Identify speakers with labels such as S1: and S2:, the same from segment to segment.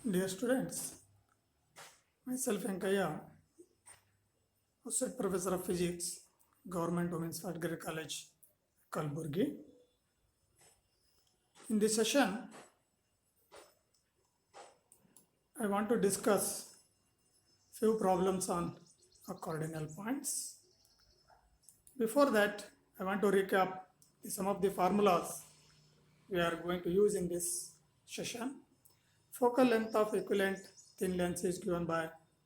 S1: Dear students, myself Venkaya, Associate Professor of Physics, Government Women's Agri College, Kalburgi. In this session, I want to discuss few problems on cardinal points. Before that, I want to recap some of the formulas we are going to use in this session. Focal length of equivalent thin lens is given by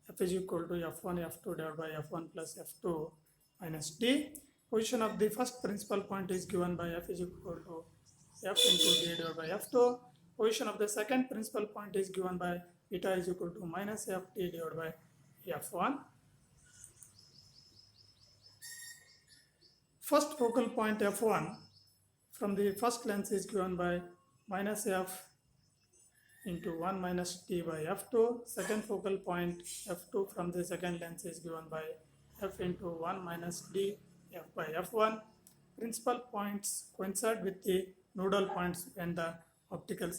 S1: f is equal to f1 f2 divided by f1 plus f2 minus d. Position of the first principal point is given by f is equal to f into d divided by f2. Position of the second principal point is given by beta is equal to minus ft divided by f1. First focal point f1 from the first lens is given by minus f into 1 minus d by f2. Second focal point f2 from the second lens is given by f into 1 minus d f by f1. Principal points coincide with the nodal points when the optical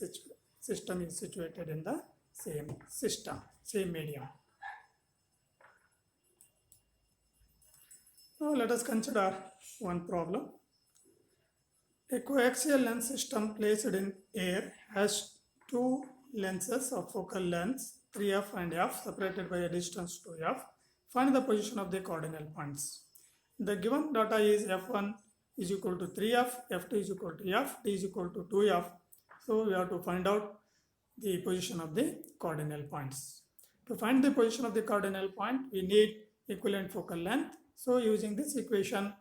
S1: system is situated in the same medium. Now let us consider one problem. A coaxial lens system placed in air has two lenses of focal lengths 3f and f separated by a distance 2f. Find the position of the cardinal points. The given data is f1 is equal to 3f, f2 is equal to f, d is equal to 2f. So we have to find out the position of the cardinal points. To find the position of the cardinal point, we need equivalent focal length. So using this equation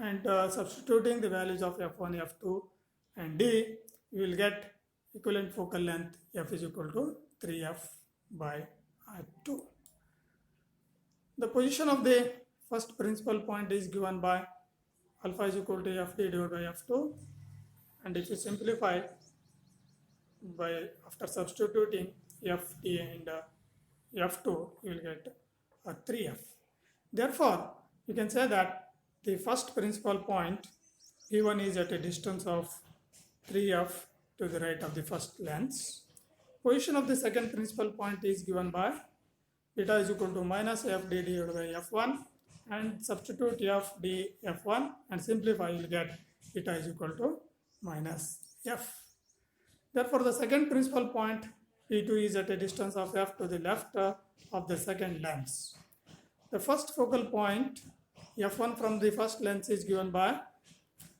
S1: and substituting the values of f1, f2 and d, you will get equivalent focal length f is equal to 3f by 2. The position of the first principal point is given by alpha is equal to ft divided by f2, and if you simplify by after substituting ft and f2, you will get 3f. Therefore, you can say that the first principal point P1 is at a distance of 3f to the right of the first lens. Position of the second principal point is given by beta is equal to minus fd divided by f1, and substitute f d f1 and simplify, you will get beta is equal to minus f. Therefore, the second principal point P2 is at a distance of f to the left of the second lens. The first focal point f1 from the first lens is given by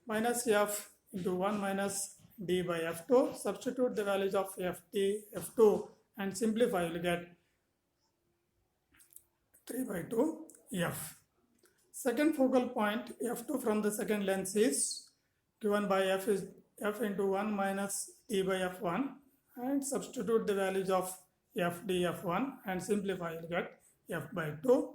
S1: minus f into 1 minus d by f2. Substitute the values of ft, f2 and simplify, you will get 3 by 2 f. Second focal point f2 from the second lens is given by f into 1 minus d by f1, and substitute the values of f d f1 and simplify, you will get f by 2.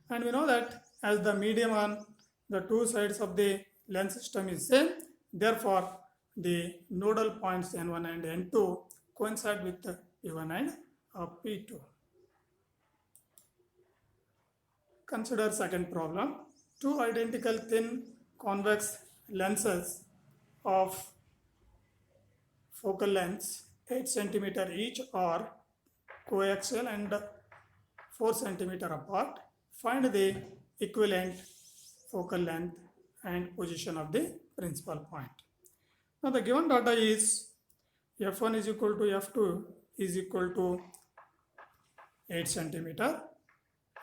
S1: And we know that as the medium on the two sides of the lens system is same, therefore the nodal points n1 and n2 coincide with p1 and p2. Consider second problem. Two identical thin convex lenses of focal lengths 8 cm each are coaxial and 4 cm apart. Find the equivalent focal length and position of the principal point. Now the given data is f1 is equal to f2 is equal to 8 cm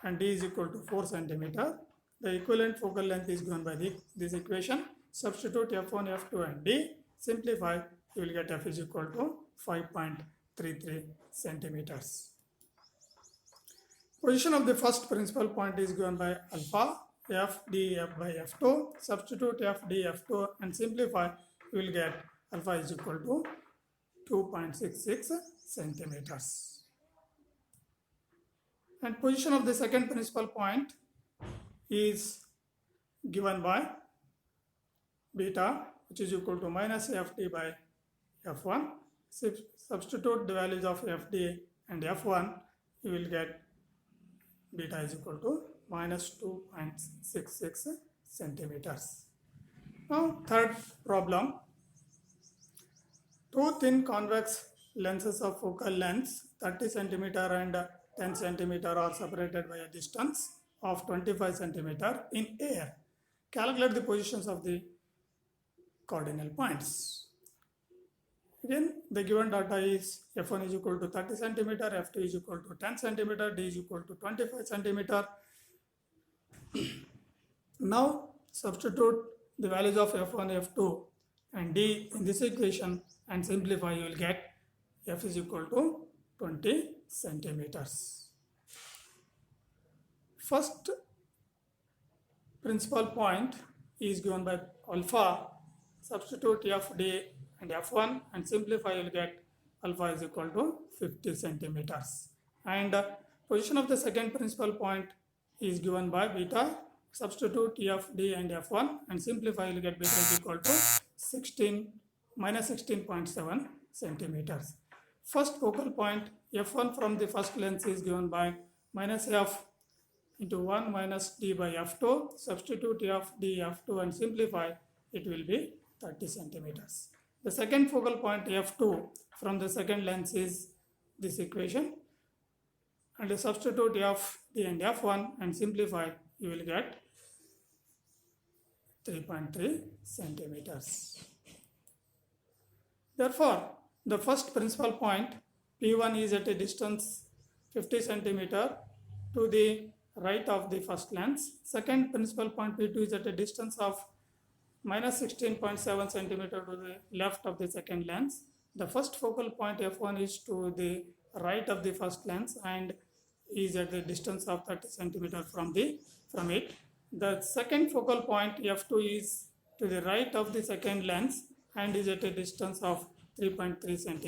S1: and d is equal to 4 cm. The equivalent focal length is given by this equation. Substitute f1, f2 and d. Simplify, you will get f is equal to 5.33 centimeters. Position of the first principal point is given by alpha, f d f by f2. Substitute f d f2 and simplify, you will get alpha is equal to 2.66 centimeters. And position of the second principal point is given by beta, which is equal to minus ft by f1. Substitute the values of fd and f1, you will get beta is equal to minus 2.66 centimeters. Now third problem. Two thin convex lenses of focal length 30 centimeter and 10 centimeter are separated by a distance of 25 centimeter in air. Calculate the positions of the cardinal points. Again, the given data is f1 is equal to 30 centimeter, f2 is equal to 10 centimeter, d is equal to 25 centimeter. Now substitute the values of f1, f2 and d in this equation and simplify. You will get f is equal to 20 centimeters. First principal point is given by alpha. Substitute f, d and f1 and simplify. You will get alpha is equal to 50 centimeters. And position of the second principal point is given by beta. Substitute f, d and f1 and simplify. You will get beta is equal to minus 16.7 centimeters. First focal point f1 from the first lens is given by minus f into 1 minus d by f2. Substitute f, d, f2 and simplify. It will be 30 centimeters. The second focal point f2 from the second lens is this equation, and substitute f, d and f1 and simplify. You will get 3.3 centimeters. Therefore, the first principal point P1 is at a distance 50 centimeter to the right of the first lens. Second principal point P2 is at a distance of minus 16.7 centimeter to the left of the second lens. The first focal point F1 is to the right of the first lens and is at the distance of 30 centimeter from it. The second focal point F2 is to the right of the second lens and is at a distance of 3.3 centimeter.